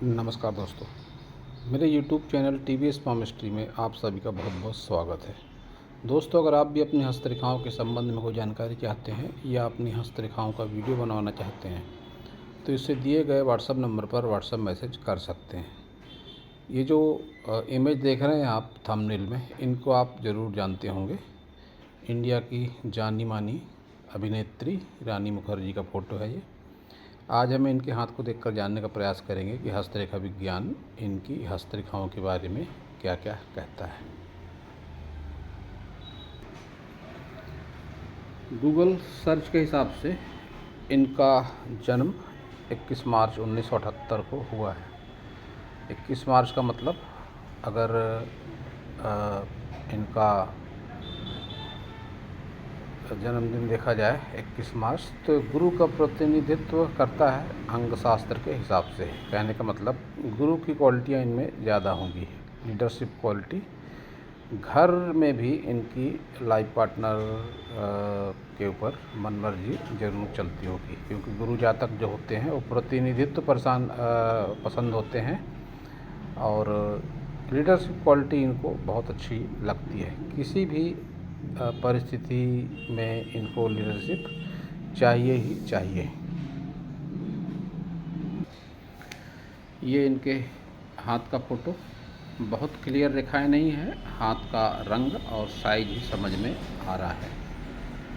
नमस्कार दोस्तों, मेरे YouTube चैनल TVS पामिस्ट्री में आप सभी का बहुत बहुत स्वागत है। दोस्तों, अगर आप भी अपनी हस्तरेखाओं के संबंध में कोई जानकारी चाहते हैं या अपनी हस्तरेखाओं का वीडियो बनवाना चाहते हैं तो इससे दिए गए व्हाट्सएप नंबर पर व्हाट्सएप मैसेज कर सकते हैं। ये जो इमेज देख रहे हैं आप थंबनेल में, इनको आप ज़रूर जानते होंगे। इंडिया की जानी मानी अभिनेत्री रानी मुखर्जी का फ़ोटो है ये। आज हम इनके हाथ को देखकर जानने का प्रयास करेंगे कि हस्तरेखा विज्ञान इनकी हस्तरेखाओं के बारे में क्या क्या कहता है। गूगल सर्च के हिसाब से इनका जन्म 21 मार्च 1978 को हुआ है। 21 मार्च का मतलब अगर इनका जन्मदिन देखा जाए 21 मार्च, तो गुरु का प्रतिनिधित्व करता है अंग शास्त्र के हिसाब से। कहने का मतलब गुरु की क्वालिटियाँ इनमें ज़्यादा होंगी। लीडरशिप क्वालिटी, घर में भी इनकी लाइफ पार्टनर के ऊपर मनमर्जी जरूर चलती होगी, क्योंकि गुरु जातक जो होते हैं वो प्रतिनिधित्व पसंद होते हैं और लीडरशिप क्वालिटी इनको बहुत अच्छी लगती है। किसी भी परिस्थिति में इनको लीडरशिप चाहिए ही चाहिए। ये इनके हाथ का फ़ोटो, बहुत क्लियर रेखाएं नहीं है, हाथ का रंग और साइज ही समझ में आ रहा है।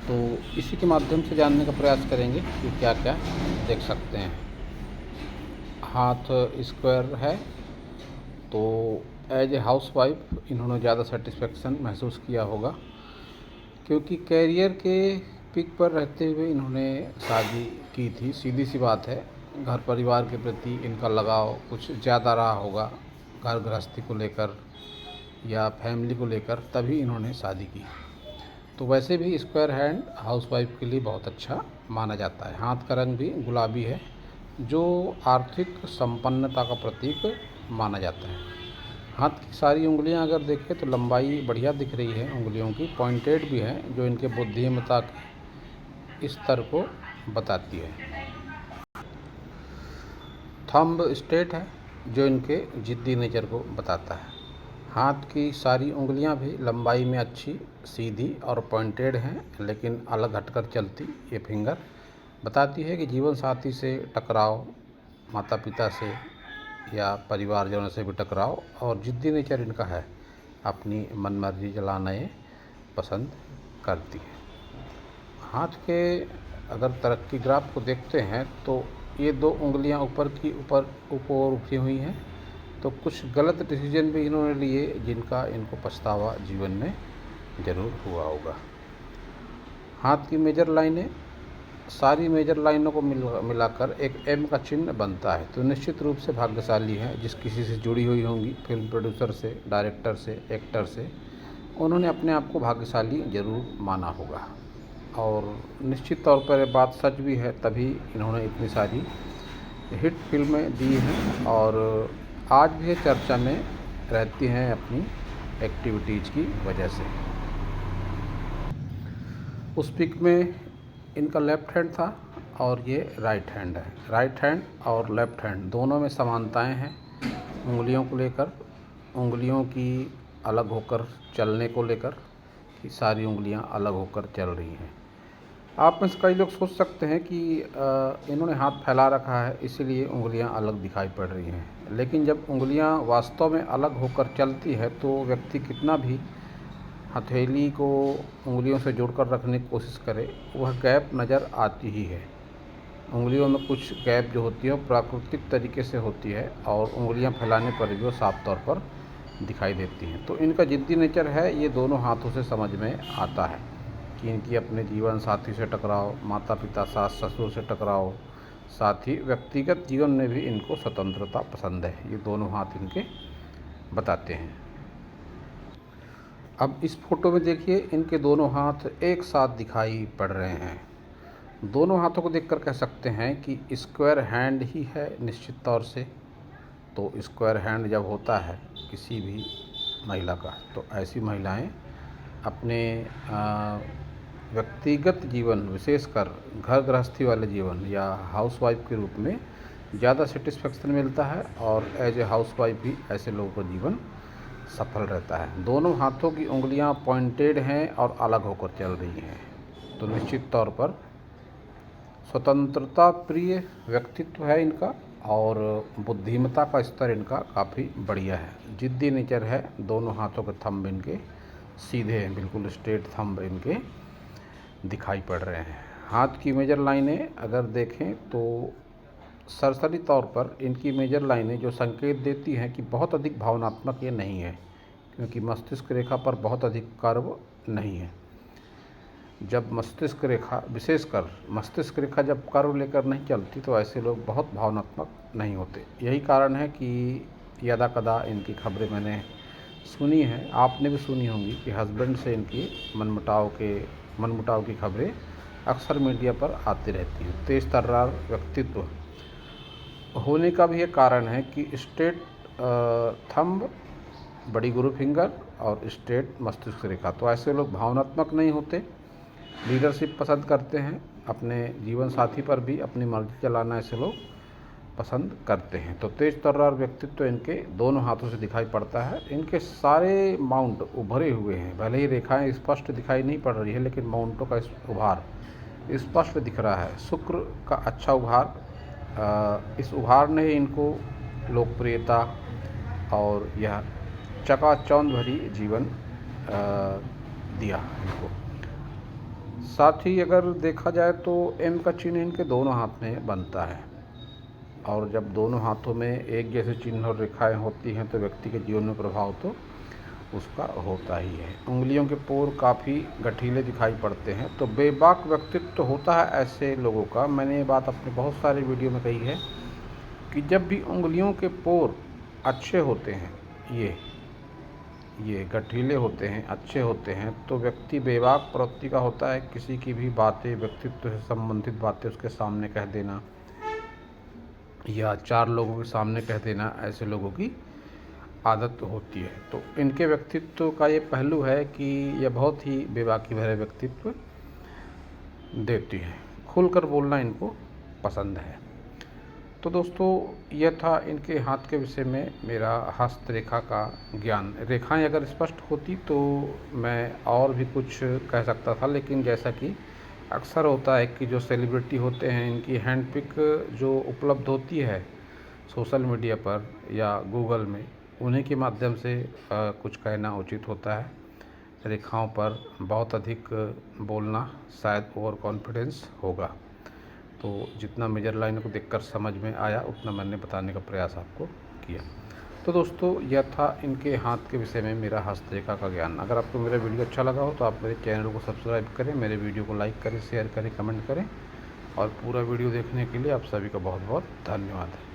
तो इसी के माध्यम से जानने का प्रयास करेंगे कि क्या क्या देख सकते हैं। हाथ स्क्वायर है, तो एज ए हाउसवाइफ इन्होंने ज़्यादा सेटिस्फेक्शन महसूस किया होगा, क्योंकि कैरियर के पीक पर रहते हुए इन्होंने शादी की थी। सीधी सी बात है, घर परिवार के प्रति इनका लगाव कुछ ज़्यादा रहा होगा, घर गृहस्थी को लेकर या फैमिली को लेकर, तभी इन्होंने शादी की। तो वैसे भी स्क्वायर हैंड हाउसवाइफ के लिए बहुत अच्छा माना जाता है। हाथ का रंग भी गुलाबी है, जो आर्थिक संपन्नता का प्रतीक माना जाता है। हाथ की सारी उंगलियां अगर देखें तो लंबाई बढ़िया दिख रही है, उंगलियों की पॉइंटेड भी है, जो इनके बुद्धिमत्ता के स्तर को बताती है। थंब स्ट्रेट है, जो इनके जिद्दी नेचर को बताता है। हाथ की सारी उंगलियां भी लंबाई में अच्छी, सीधी और पॉइंटेड हैं, लेकिन अलग हटकर चलती। ये फिंगर बताती है कि जीवन साथी से टकराव, माता पिता से या परिवारजनों से भी टकराव, और जिद्दी नेचर इनका है, अपनी मनमर्जी चलाना ये पसंद करती है। हाथ के अगर तरक्की ग्राफ को देखते हैं तो ये दो उंगलियां ऊपर उठी हुई हैं, तो कुछ गलत डिसीजन भी इन्होंने लिए जिनका इनको पछतावा जीवन में ज़रूर हुआ होगा। हाथ की मेजर लाइनें, सारी मेजर लाइनों को मिलाकर एक एम का चिन्ह बनता है, तो निश्चित रूप से भाग्यशाली है। जिस किसी से जुड़ी हुई होंगी, फिल्म प्रोड्यूसर से, डायरेक्टर से, एक्टर से, उन्होंने अपने आप को भाग्यशाली ज़रूर माना होगा। और निश्चित तौर पर ये बात सच भी है, तभी इन्होंने इतनी सारी हिट फिल्में दी हैं और आज भी चर्चा में रहती हैं अपनी एक्टिविटीज़ की वजह से। उस पिक में इनका लेफ़्ट हैंड था और ये राइट हैंड है। राइट हैंड और लेफ़्ट हैंड दोनों में समानताएं हैं। उंगलियों को लेकर, उंगलियों की अलग होकर चलने को लेकर, कि सारी उंगलियां अलग होकर चल रही हैं। आप में से कई लोग सोच सकते हैं कि इन्होंने हाथ फैला रखा है इसीलिए उंगलियां अलग दिखाई पड़ रही हैं, लेकिन जब उंगलियां वास्तव में अलग होकर चलती है तो व्यक्ति कितना भी हथेली को उंगलियों से जोड़कर रखने की कोशिश करे, वह गैप नज़र आती ही है। उंगलियों में कुछ गैप जो होती है वो प्राकृतिक तरीके से होती है और उंगलियां फैलाने पर भी वो साफ तौर पर दिखाई देती हैं। तो इनका जिद्दी नेचर है, ये दोनों हाथों से समझ में आता है कि इनकी अपने जीवन साथी से टकराव, माता पिता सास ससुर से टकराव, साथ ही व्यक्तिगत जीवन में भी इनको स्वतंत्रता पसंद है। ये दोनों हाथ इनके बताते हैं। अब इस फोटो में देखिए, इनके दोनों हाथ एक साथ दिखाई पड़ रहे हैं। दोनों हाथों को देखकर कह सकते हैं कि स्क्वायर हैंड ही है निश्चित तौर से। तो स्क्वायर हैंड जब होता है किसी भी महिला का, तो ऐसी महिलाएं अपने व्यक्तिगत जीवन, विशेषकर घर गृहस्थी वाले जीवन या हाउसवाइफ के रूप में ज़्यादा सेटिस्फेक्शन मिलता है और एज ए हाउसवाइफ भी ऐसे लोगों का जीवन सफल रहता है। दोनों हाथों की उंगलियां पॉइंटेड हैं और अलग होकर चल रही हैं, तो निश्चित तौर पर स्वतंत्रता प्रिय व्यक्तित्व है इनका और बुद्धिमत्ता का स्तर इनका काफ़ी बढ़िया है। जिद्दी नेचर है, दोनों हाथों के थंब इनके सीधे हैं, बिल्कुल स्ट्रेट थंब इनके दिखाई पड़ रहे हैं। हाथ की मेजर लाइनें अगर देखें तो सरसरी तौर पर इनकी मेजर लाइनें जो संकेत देती हैं कि बहुत अधिक भावनात्मक ये नहीं है, क्योंकि मस्तिष्क रेखा पर बहुत अधिक कर्व नहीं है। जब मस्तिष्क रेखा, विशेषकर मस्तिष्क रेखा जब कर्व लेकर नहीं चलती तो ऐसे लोग बहुत भावनात्मक नहीं होते। यही कारण है कि यदा कदा इनकी खबरें मैंने सुनी हैं, आपने भी सुनी होंगी कि हस्बैंड से इनकी मनमुटाव की खबरें अक्सर मीडिया पर आती रहती हैं। तेज तर्रार व्यक्तित्व होने का भी एक कारण है कि स्ट्रेट थंब, बड़ी गुरु फिंगर और स्ट्रेट मस्तिष्क रेखा, तो ऐसे लोग भावनात्मक नहीं होते, लीडरशिप पसंद करते हैं, अपने जीवन साथी पर भी अपनी मर्जी चलाना ऐसे लोग पसंद करते हैं। तो तेज तर्रार व्यक्तित्व इनके दोनों हाथों से दिखाई पड़ता है। इनके सारे माउंट उभरे हुए हैं, भले ही रेखाएं स्पष्ट दिखाई नहीं पड़ रही है, लेकिन माउंटों का उभार स्पष्ट दिख रहा है। शुक्र का अच्छा उभार, इस उभार ने इनको लोकप्रियता और यह चकाचौंध भरी जीवन दिया इनको। साथ ही अगर देखा जाए तो एम का चिन्ह इनके दोनों हाथ में बनता है, और जब दोनों हाथों में एक जैसे चिन्ह और रेखाएं होती हैं तो व्यक्ति के जीवन में प्रभाव तो उसका होता ही है। उंगलियों के पोर काफ़ी गठीले दिखाई पड़ते हैं, तो बेबाक व्यक्तित्व होता है ऐसे लोगों का। मैंने ये बात अपने बहुत सारे वीडियो में कही है कि जब भी उंगलियों के पोर अच्छे होते हैं, ये गठीले होते हैं, अच्छे होते हैं, तो व्यक्ति बेबाक प्रवृत्ति का होता है। किसी की भी बातें, व्यक्तित्व से संबंधित बातें उसके सामने कह देना या चार लोगों के सामने कह देना, ऐसे लोगों की आदत होती है। तो इनके व्यक्तित्व का ये पहलू है कि यह बहुत ही बेबाकी भरे व्यक्तित्व देती है, खुलकर बोलना इनको पसंद है। तो दोस्तों, यह था इनके हाथ के विषय में मेरा हस्तरेखा का ज्ञान। रेखाएं अगर स्पष्ट होती तो मैं और भी कुछ कह सकता था, लेकिन जैसा कि अक्सर होता है कि जो सेलिब्रिटी होते हैं, इनकी हैंड पिक जो उपलब्ध होती है सोशल मीडिया पर या गूगल में, उन्हीं के माध्यम से कुछ कहना उचित होता है। रेखाओं पर बहुत अधिक बोलना शायद ओवर कॉन्फिडेंस होगा। तो जितना मेजर लाइन को देखकर समझ में आया उतना मैंने बताने का प्रयास आपको किया। तो दोस्तों, यह था इनके हाथ के विषय में मेरा हस्तरेखा का ज्ञान। अगर आपको मेरा वीडियो अच्छा लगा हो तो आप मेरे चैनल को सब्सक्राइब करें, मेरे वीडियो को लाइक करें, शेयर करें, कमेंट करें, और पूरा वीडियो देखने के लिए आप सभी का बहुत बहुत धन्यवाद है।